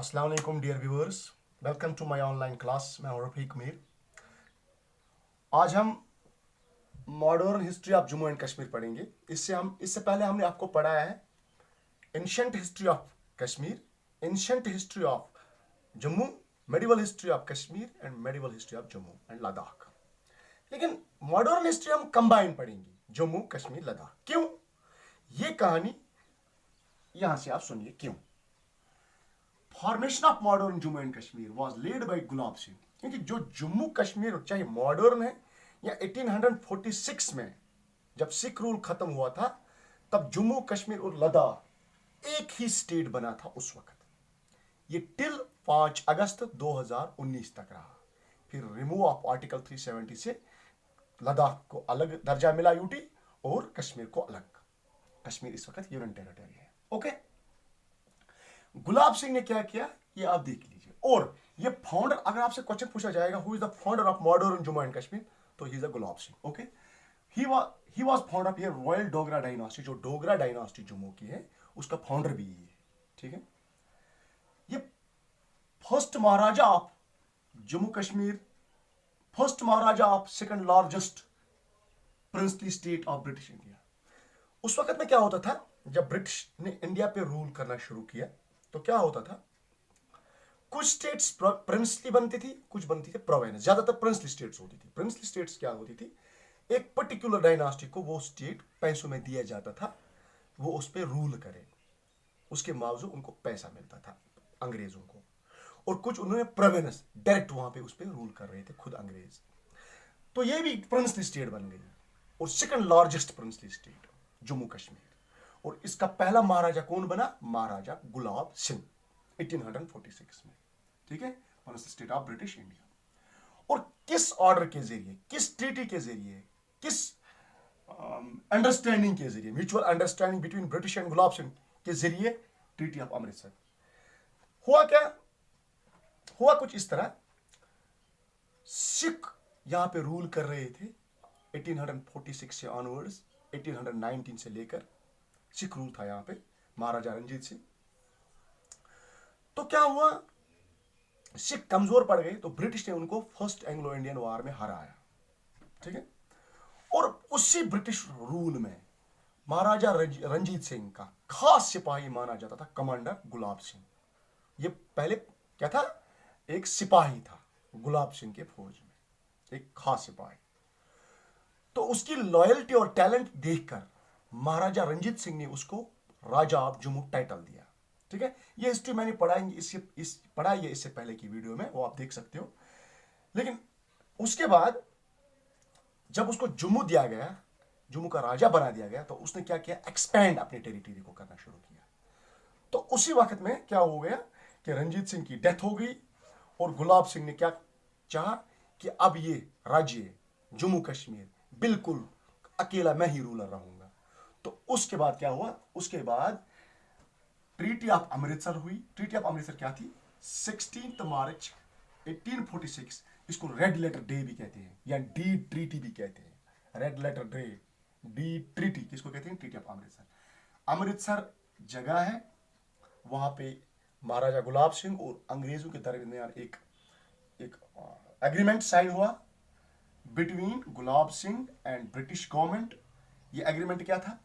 अस्सलाम वालेकुम dear viewers, welcome to my online class. मैं हूं रफीक मीर। आज हम modern history of Jammu and Kashmir पढ़ेंगे। इससे पहले हमने आपको पढ़ाया है ancient history of Kashmir, ancient history of Jammu, medieval history of Kashmir and medieval history of Jammu and Ladakh. लेकिन मॉडर्न हिस्ट्री हम कंबाइन पढ़ेंगे, जम्मू कश्मीर लद्दाख। क्यों? ये कहानी यहां से आप सुनिए क्यों। Formation of modern Jammu and Kashmir was led by Gulab Singh. क्योंकि जो जम्मू कश्मीर चाहे मॉडर्न है या 1846 में जब सिख रूल खत्म हुआ था, तब जम्मू कश्मीर और लद्दाख एक ही स्टेट बना था उस वक्त। ये टिल 5 अगस्त 2019 तक रहा। फिर रिमूव ऑफ आर्टिकल 370 से लद्दाख को अलग दर्जा मिला यूटी, और कश्मीर को अलग। कश्मीर इस वक्त यूनियन टेरिटरी है। ओके, गुलाब सिंह ने क्या किया ये आप देख लीजिए। और ये फाउंडर, अगर आपसे क्वेश्चन पूछा जाएगा who is the founder of modern Jammu and Kashmir, तो he is the Gulab Singh. Okay, he was founder of ये रॉयल डोगरा डायनास्टी। जो डोगरा डायनास्टी जम्मू की है उसका फाउंडर भी यही है। ठीक है, ये first Maharaja of Jammu Kashmir, first Maharaja of second largest princely state of British India. उस वक्त में क्या होता था, जब ब्रिटिश ने इंडिया पे रूल करना शुरू किया तो क्या होता था, कुछ स्टेट्स प्रिंसली बनती थी, कुछ बनती थी प्रोविंस। ज्यादातर प्रिंसली स्टेट्स होती थी। प्रिंसली स्टेट्स क्या होती थी, एक पर्टिकुलर डायनास्टी को वो स्टेट पैसों में दिया जाता था, वो उस पर रूल करे, उसके बावजूद उनको पैसा मिलता था अंग्रेजों को। और कुछ उन्होंने प्रोविंस डायरेक्ट वहां पे उस पर रूल कर रहे थे खुद अंग्रेज। तो ये भी प्रिंसली स्टेट बन गई, और second largest princely state Jammu Kashmir. और इसका पहला महाराजा कौन बना? महाराजा गुलाब सिंह 1846 में। ठीक है, स्टेट ऑफ ब्रिटिश इंडिया। और किस ऑर्डर के जरिए, किस ट्रीटी के जरिए, किस अंडरस्टैंडिंग के जरिए, mutual understanding between British and Gulab Singh के जरिए ट्रीटी ऑफ अमृतसर हुआ? क्या हुआ? कुछ इस तरह, सिख यहां पे रूल कर रहे थे 1846 से ऑनवर्ड्स, 1819 से लेकर सिख रूल था यहां पे, महाराजा रंजीत सिंह। तो क्या हुआ, सिख कमजोर पड़ गए, तो ब्रिटिश ने उनको फर्स्ट एंग्लो इंडियन वॉर में हराया। ठीक है, और उसी ब्रिटिश रूल में महाराजा रंजीत सिंह का खास सिपाही माना जाता था कमांडर गुलाब सिंह। ये पहले क्या था, एक सिपाही था गुलाब सिंह के फौज में, एक खास सिपाही। तो उसकी लॉयल्टी और टैलेंट देखकर महाराजा रंजीत सिंह ने उसको राजा ऑफ जम्मू टाइटल दिया। ठीक है, ये हिस्ट्री मैंने पढ़ाई है इससे पहले की वीडियो में, वो आप देख सकते हो। लेकिन उसके बाद जब उसको जम्मू दिया गया, जम्मू का राजा बना दिया गया, तो उसने क्या किया, एक्सपैंड अपनी टेरिटरी को करना शुरू किया। तो उसी वक्त में क्या हो गया कि रंजीत सिंह की डेथ हो गई, और गुलाब सिंह ने क्या चाहा कि अब ये राज्य जम्मू कश्मीर बिल्कुल अकेला मैं ही रूलर रहूंगा। तो उसके बाद क्या हुआ, उसके बाद ट्रीटी ऑफ अमृतसर हुई। ट्रीटी ऑफ अमृतसर क्या थी, 16 मार्च 1846। इसको रेड लेटर डे भी कहते हैं, या डी ट्रीटी भी कहते हैं। Red letter day, the treaty किसको कहते हैं? Treaty of Amritsar. अमृतसर जगह है, वहां पे महाराजा गुलाब सिंह और अंग्रेजों के दरमियान एक एग्रीमेंट साइन हुआ between Gulab Singh and British government. ये एग्रीमेंट क्या था?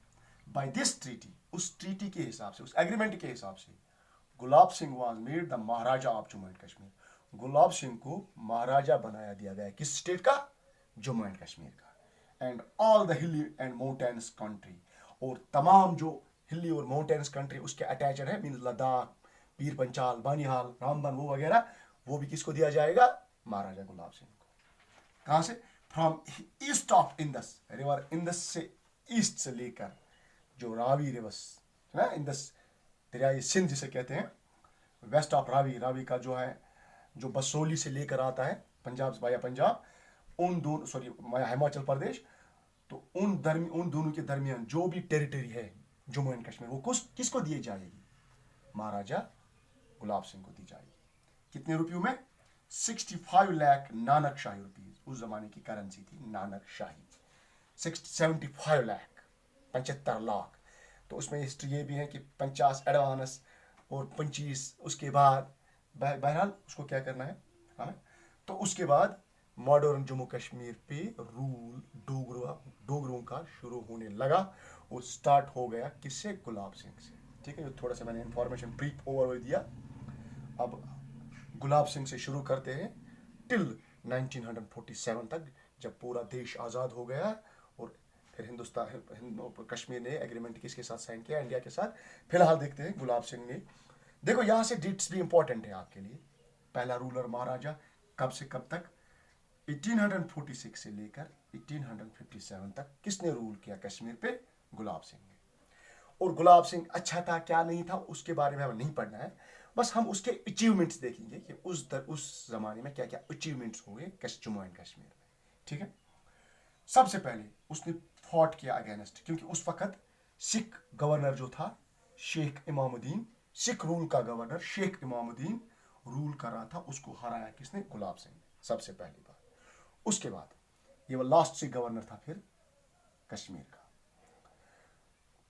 बाय दिस ट्रीटी, उस ट्रीटी के हिसाब से, उस एग्रीमेंट के हिसाब से, Gulab Singh was made the Maharaja of Jammu and Kashmir. Gulab Singh को महाराजा बनाया दिया गया किस स्टेट का? जम्मू एंड कश्मीर का। And all the hilly and mountains country, और तमाम जो हिली और माउंटेन्स कंट्री उसके अटैचड है, मीन लद्दाख, पीर पंचाल, बानीहाल, रामबन, वो वगैरह, वो भी किसको दिया जाएगा? महाराजा गुलाब सिंह को। कहां से? From east of Indus river, Indus से ईस्ट से लेकर जो रावी रिवर्स है ना, इंदस दरिया सिंध जिसे कहते हैं, वेस्ट ऑफ रावी, रावी का जो है, जो बसोली से लेकर आता है पंजाब वाया पंजाब, उन दोनों, सॉरी हिमाचल प्रदेश, तो उन दोनों के दरमियान जो भी टेरिटरी है जम्मू एंड कश्मीर, वो किसको दी जाएगी? महाराजा गुलाब सिंह को दी जाएगी। कितने रुपयों में? 65 लाख नानक शाही रुपीज, उस जमाने की करेंसी थी नानक शाही। 75 लाख, 75 लाख। तो उसमें हिस्ट्री ये भी है कि 50 एडवांस और 25 उसके बाद बहरहाल उसको क्या करना है ना। तो उसके बाद मॉडर्न जम्मू कश्मीर पे रूल डोगरों का शुरू होने लगा और स्टार्ट हो गया किससे, गुलाब सिंह से। ठीक है, थोड़ा सा मैंने इंफॉर्मेशन ब्रीफ ओवरव्यू दिया। अब गुलाब सिंह से शुरू करते हैं टिल 1947 तक, जब पूरा देश आज़ाद हो गया। और फिर कश्मीर ने एग्रीमेंट किसके साथ साइन किया, इंडिया के साथ। फिलहाल देखते हैं गुलाब सिंह ने। देखो यहाँ से डेट्स भी इंपॉर्टेंट है आपके लिए। पहला रूलर महाराजा कब से कब तक, 1846 से लेकर 1857 तक किसने रूल किया कश्मीर पे, गुलाब सिंह ने। और गुलाब सिंह अच्छा था क्या नहीं था उसके बारे में हमें नहीं पढ़ना है, बस हम उसके अचीवमेंट्स देखेंगे कि उस जमाने में क्या क्या अचीवमेंट्स हुए जम्मू एंड कश्मीर में। ठीक है, सबसे पहले उसने फॉट किया अगेंस्ट, क्योंकि उस वक्त सिख गवर्नर जो था शेख इमामुद्दीन, सिख रूल का गवर्नर शेख इमामुद्दीन रूल कर रहा था, उसको हराया किसने, गुलाब सिंह ने, सबसे पहली बार। उसके बाद ये वो लास्ट सिख गवर्नर था फिर कश्मीर का।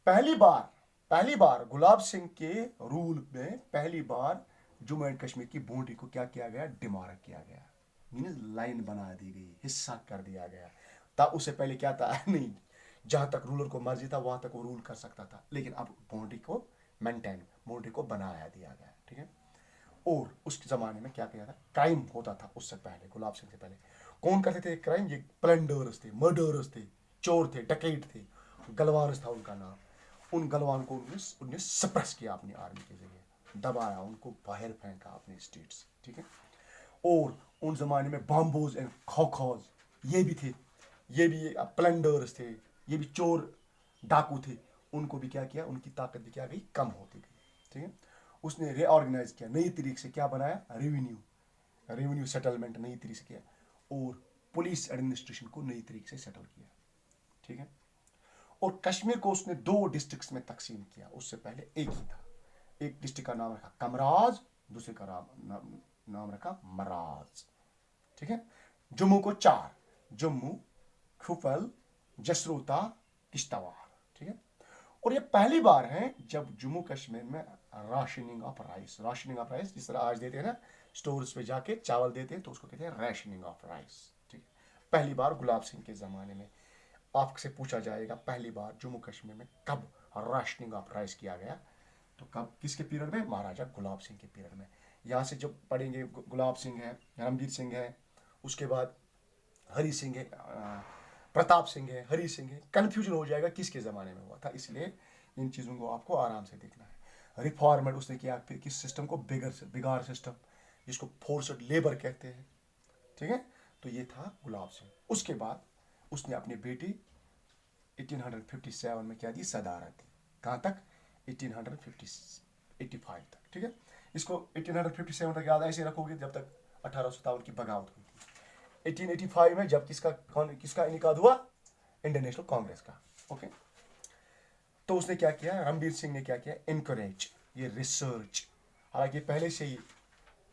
पहली बार गुलाब सिंह के रूल में पहली बार जम्मू एंड कश्मीर की बाउंड्री को क्या किया गया, डिमार्क किया गया, मींस लाइन बना दी गई, हिस्सा कर दिया गया। तब उससे पहले क्या था नहीं, जहां तक रूलर को मर्जी था वहां तक वो रूल कर सकता था, लेकिन अब बाउंड्री को मेंटेन, बाउंड्री को बनाया दिया गया। ठीक है, और उस जमाने में क्या किया था, क्राइम होता था उससे पहले, गुलाब सिंह से पहले कौन करते थे क्राइम, ये प्लंडर्स थे, मर्डरर्स थे, चोर थे, डकैत थे, गलवान था उनका नाम। उन गलवान को उन्होंने सप्रेस किया अपनी आर्मी के जरिए, दबाया, उनको बाहर फेंका अपने स्टेट से। ठीक है, और उन जमाने में बॉम्बोज एंड खौखौज ये भी थे, ये भी प्लंडर्स थे, ये भी चोर डाकू थे, उनको भी क्या किया, उनकी ताकत भी क्या गई, कम होती गई। ठीक है, उसने रीऑर्गेनाइज किया नई तरीके से, क्या बनाया, रेवेन्यू सेटलमेंट नई तरीके से किया, और पुलिस एडमिनिस्ट्रेशन को नई तरीके से सेटल किया। ठीक है, और कश्मीर को उसने 2 डिस्ट्रिक्ट्स में तकसीम किया, उससे पहले एक ही था। एक डिस्ट्रिक्ट का नाम रखा कमराज, दूसरे का नाम रखा मराज। ठीक है, जम्मू को 4, जम्मू, खुफल, जसरोता, किश्तवाड़। ठीक है, और ये पहली बार है जब जम्मू कश्मीर में राशनिंग ऑफ राइस, जिस तरह आज देते हैं ना स्टोर्स पे जाके चावल देते हैं, तो उसको कहते हैं राशनिंग ऑफ राइस। ठीक है, पहली बार गुलाब सिंह के ज़माने में। आपसे पूछा जाएगा पहली बार जम्मू कश्मीर में कब राशनिंग ऑफ राइस किया गया, तो कब, किसके पीरियड में, महाराजा गुलाब सिंह के पीरियड में। यहाँ से जब पढ़ेंगे गुलाब सिंह है, रणबीर सिंह है, उसके बाद हरी सिंह है, प्रताप सिंह है, हरी सिंह है, कन्फ्यूजन हो जाएगा किसके ज़माने में हुआ था। इसलिए इन चीज़ों को आपको आराम से देखना है। रिफॉर्मेट उसने किया फिर किस सिस्टम को, बिगाड़ सिस्टम, जिसको फोर्स्ड लेबर कहते हैं। ठीक है, तो ये था गुलाब सिंह। उसके बाद उसने अपनी बेटी 1857 में क्या दी, सदारत दी, कहाँ तक, 1885 तक। ठीक है, इसको 1857 तक याद ऐसे रखोगे जब तक 1857 की बगावत हुई थी। 1885 में जब किसका इनिकाद हुआ, इंडियन नेशनल कांग्रेस का। ओके, तो उसने क्या किया, रणबीर सिंह ने क्या किया, इनकरेज ये रिसर्च। हालांकि पहले से ही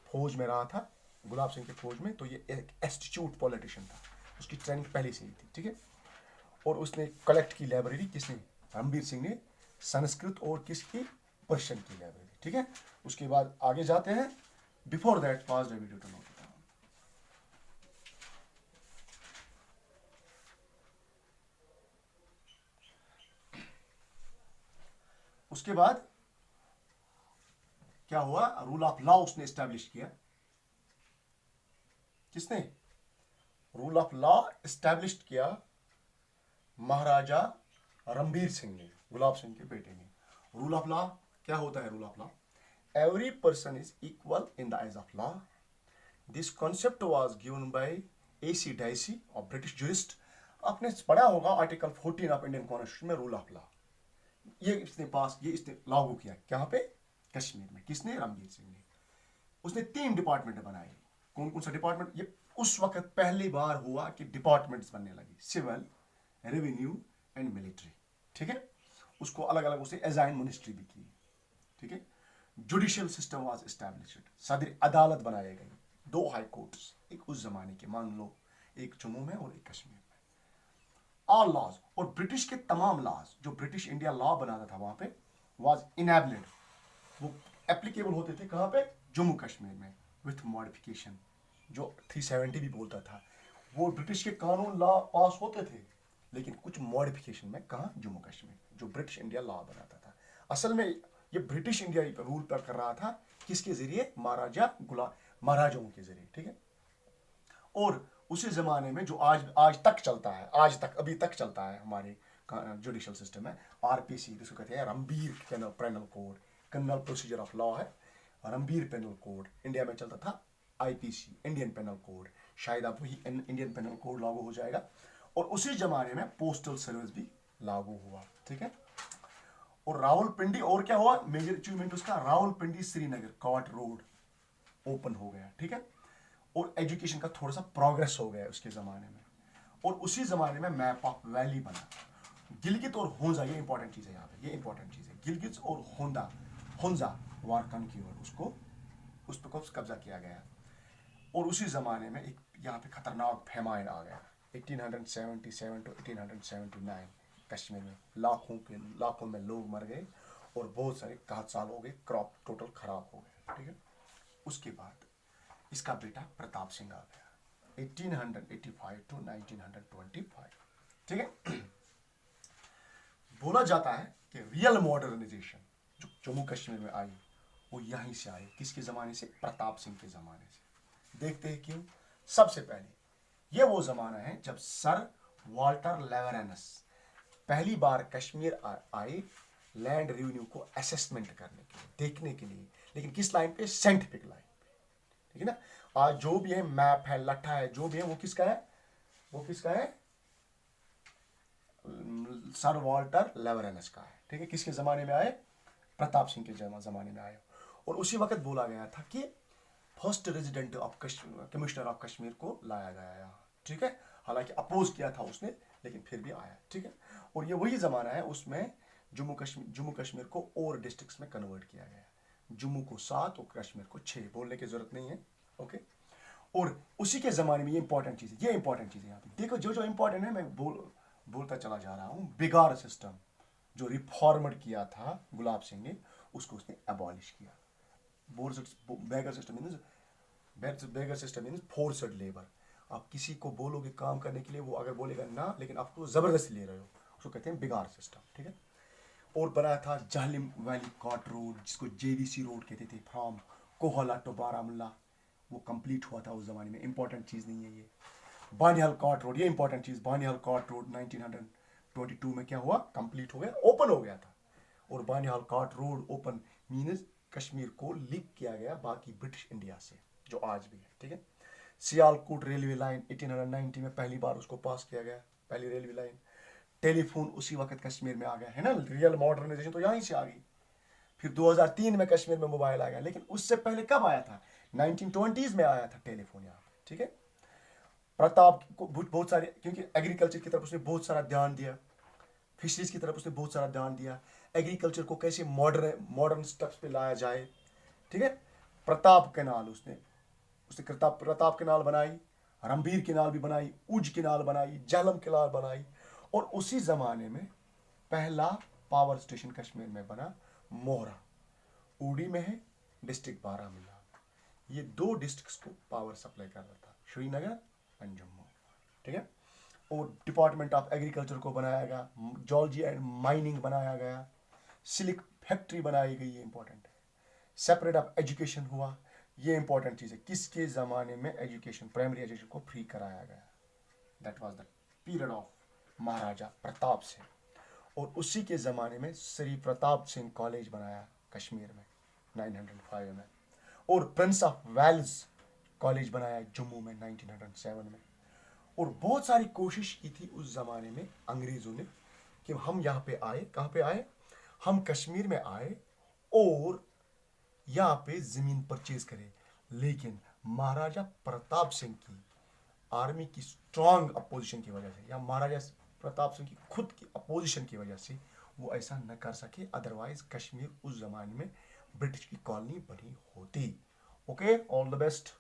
फौज में रहा था, गुलाब सिंह की फौज में, तो ये एक एस्टिट्यूट पॉलिटिशियन था, उसकी ट्रेनिंग पहले से ही थी। ठीक है, और उसने कलेक्ट की लाइब्रेरी, किसने, रणबीर सिंह ने, संस्कृत और किसकी, पर्शियन की लाइब्रेरी। ठीक है, उसके बाद आगे जाते हैं। Before that pass the video to note. उसके बाद क्या हुआ, रूल ऑफ लॉ उसने एस्टैब्लिश किया, किसने, रूल ऑफ लॉ एस्टैब्लिश किया महाराजा रणबीर सिंह ने, गुलाब सिंह के बेटे ने। रूल ऑफ लॉ क्या होता है, rule of law, every person is equal in the eyes of law. This concept was given by AC dicey और ब्रिटिश जूरिस्ट। आपने पढ़ा होगा आर्टिकल 14 ऑफ इंडियन कॉन्स्टिट्यूशन में, रूल ऑफ लॉ, ये इसने लागू किया, कहाँ पे, कश्मीर में। किसने, रणबीर सिंह ने। उसने 3 डिपार्टमेंट बनाए। कौन कौन सा डिपार्टमेंट, ये उस वक्त पहली बार हुआ कि डिपार्टमेंट्स बनने लगे, सिविल, रेवेन्यू एंड मिलिट्री। ठीक है, उसको अलग अलग उसे अजाइन मिनिस्ट्री भी की। ठीक है, जुडिशियल सिस्टम वाज एस्टैब्लिश्ड, सदर अदालत बनाए गए, 2 हाई कोर्ट्स, एक उस जमाने के, मान लो एक जम्मू में और एक कश्मीर में। ऑल लॉज, और ब्रिटिश के तमाम लॉज, जो ब्रिटिश इंडिया लॉ बनाता था वहां पे, वाज इनेबल्ड, वो एप्लीकेबल होते थे कहां पे, जम्मू कश्मीर में विथ मॉडिफिकेशन, जो 370 भी बोलता था, वो ब्रिटिश के कानून लॉ पास होते थे लेकिन कुछ मॉडिफिकेशन में, कहाँ, जम्मू कश्मीर, जो ब्रिटिश इंडिया लॉ बनाता था। असल में ये ब्रिटिश इंडिया रूल पर कर रहा था, किसके जरिए, महाराजाओं के जरिए, ठीक है। और उसी जमाने में जो आज तक चलता है, आज तक अभी तक चलता है हमारे जुडिशल सिस्टम में, आरपीसी जिसको कहते हैं Ranbir penal code, criminal procedure of law है, रणबीर पेनल कोड। इंडिया में चलता था आईपीसी, इंडियन पेनल कोड, शायद अब वही इंडियन पेनल कोड लागू हो जाएगा। और उसी जमाने में पोस्टल सर्विस भी लागू हुआ, ठीक है। और रावलपिंडी, और क्या हुआ मेजर अचीवमेंट उसका, Rawalpindi Srinagar cart road open हो गया, ठीक है। और एजुकेशन का थोड़ा सा प्रोग्रेस हो गया उसके ज़माने में। और उसी ज़माने में मैप ऑफ वैली बना। गिलगित और होंजा, ये इंपॉर्टेंट चीज़ है यहाँ पे, ये इंपॉर्टेंट चीज़ है। गिलगित और होंजा वार कन्क्यूर्ड, उस पर कब्जा किया गया। और उसी ज़माने में एक यहाँ पे खतरनाक फेमाइन आ गया 1877 टू 1879। कश्मीर में लाखों में लोग मर गए और बहुत सारे हादसा हो गए, क्रॉप टोटल खराब हो गए, ठीक है। उसके बाद इसका बेटा प्रताप सिंह आ गया 1885 टू 1925, ठीक है। बोला जाता है कि रियल मॉडर्नाइजेशन जो जम्मू कश्मीर में आई वो यहीं से आई, किसके ज़माने से, प्रताप सिंह के ज़माने से। देखते हैं क्यों। सबसे पहले ये वो ज़माना है जब सर वाल्टर लेवरेनस पहली बार कश्मीर आए लैंड रेवेन्यू को असेसमेंट करने के लिए, देखने के लिए, लेकिन किस लाइन पे, साइंटिफिक लाइन पे, ठीक है ना। आज जो भी है मैप है, लट्ठा है, जो भी है वो किसका है, सर वाल्टर लेवरेनस का है, ठीक है। किसके ज़माने में आए, प्रताप सिंह के ज़माने में आए। और उसी वक्त बोला गया था कि first resident of Kashmir, commissioner of Kashmir को लाया गया यहाँ, ठीक है। हालांकि अपोज किया था उसने, लेकिन फिर भी आया, ठीक है। और ये वही ज़माना है उसमें जम्मू कश्मीर को और डिस्ट्रिक्ट्स में कन्वर्ट किया गया, जम्मू को 7 और कश्मीर को 6, बोलने की जरूरत नहीं है, ओके। और उसी के ज़माने में ये इंपॉर्टेंट चीज़ है, यहाँ पे देखो, जो इंपॉर्टेंट है मैं बोलता चला जा रहा हूँ। बिगाड़ सिस्टम जो रिफॉर्मड किया था गुलाब सिंह ने, उसको उसने अबॉलिश किया। बेगर सिस्टम मीन्स फोर्सड लेबर। आप किसी को बोलोगे काम करने के लिए, वो अगर बोलेगा ना, लेकिन आपको जबरदस्ती ले रहे हो, उसको कहते हैं बिगाड़ सिस्टम, ठीक है। और बनाया था जाहलिम वैली कॉट रोड, जिसको जेवीसी रोड कहते थे, फ्रॉम कोहला टू बारामुल्ला, वो कंप्लीट हुआ था उस जमाने में। इंपॉर्टेंट चीज़ नहीं है ये। बानिहाल कॉट रोड, ये इंपॉर्टेंट चीज़, बानिहाल कॉट रोड 1922 में क्या हुआ, कंप्लीट हो गया, ओपन हो गया था। और Banihal cart road open means Kashmir को लिंक किया गया बाकी ब्रिटिश इंडिया से, जो आज भी है, ठीक है। सियालकोट रेलवे लाइन 1890 में पहली बार उसको पास किया गया, पहली रेलवे लाइन। टेलीफोन उसी वक्त कश्मीर में आ गया है ना, रियल मॉडर्नाइजेशन तो यहीं से आ गई। फिर 2003 में कश्मीर में मोबाइल आ गया, लेकिन उससे पहले कब आया था, 1920s में आया था टेलीफोन यहाँ पे, ठीक है। प्रताप को बहुत सारे, क्योंकि एग्रीकल्चर की तरफ उसने बहुत सारा ध्यान दिया, फिशरीज की तरफ उसने बहुत सारा ध्यान दिया, एग्रीकल्चर को कैसे मॉडर्न स्टेप्स पे लाया जाए, ठीक है। प्रताप कैनाल उसने प्रताप कैनाल बनाई, रणबीर कैनाल भी बनाई, उज कैनाल बनाई, झेलम कैनाल बनाई। और उसी जमाने में पहला पावर स्टेशन कश्मीर में बना, मोहरा, उड़ी में है, डिस्ट्रिक्ट बारामूला। ये 2 डिस्ट्रिक्ट्स को पावर सप्लाई कर रहा था, श्रीनगर एंड जम्मू, ठीक है। और डिपार्टमेंट ऑफ एग्रीकल्चर को बनाया गया, जॉलजी एंड माइनिंग बनाया गया, सिलिक फैक्ट्री बनाई गई, ये इंपॉर्टेंट है। सेपरेट ऑफ एजुकेशन हुआ, ये इंपॉर्टेंट चीज़ है। किसके ज़माने में एजुकेशन, प्राइमरी एजुकेशन को फ्री कराया गया, that was the period of Maharaja Pratap Singh. और उसी के ज़माने में श्री प्रताप सिंह कॉलेज बनाया कश्मीर में 905 में। और प्रिंस ऑफ वेल्स कॉलेज बनाया जम्मू में 1907 में। और बहुत सारी कोशिश की थी उस ज़माने में अंग्रेज़ों ने कि हम यहाँ पे आए, कहाँ पे आए, हम कश्मीर में आए और यहाँ पे ज़मीन परचेज करें। लेकिन महाराजा प्रताप सिंह की आर्मी की स्ट्रांग अपोजिशन की वजह से, या महाराजा प्रताप सिंह की खुद की अपोजिशन की वजह से वो ऐसा न कर सके, अदरवाइज कश्मीर उस ज़माने में ब्रिटिश की कॉलोनी बनी होती। Okay, all the best.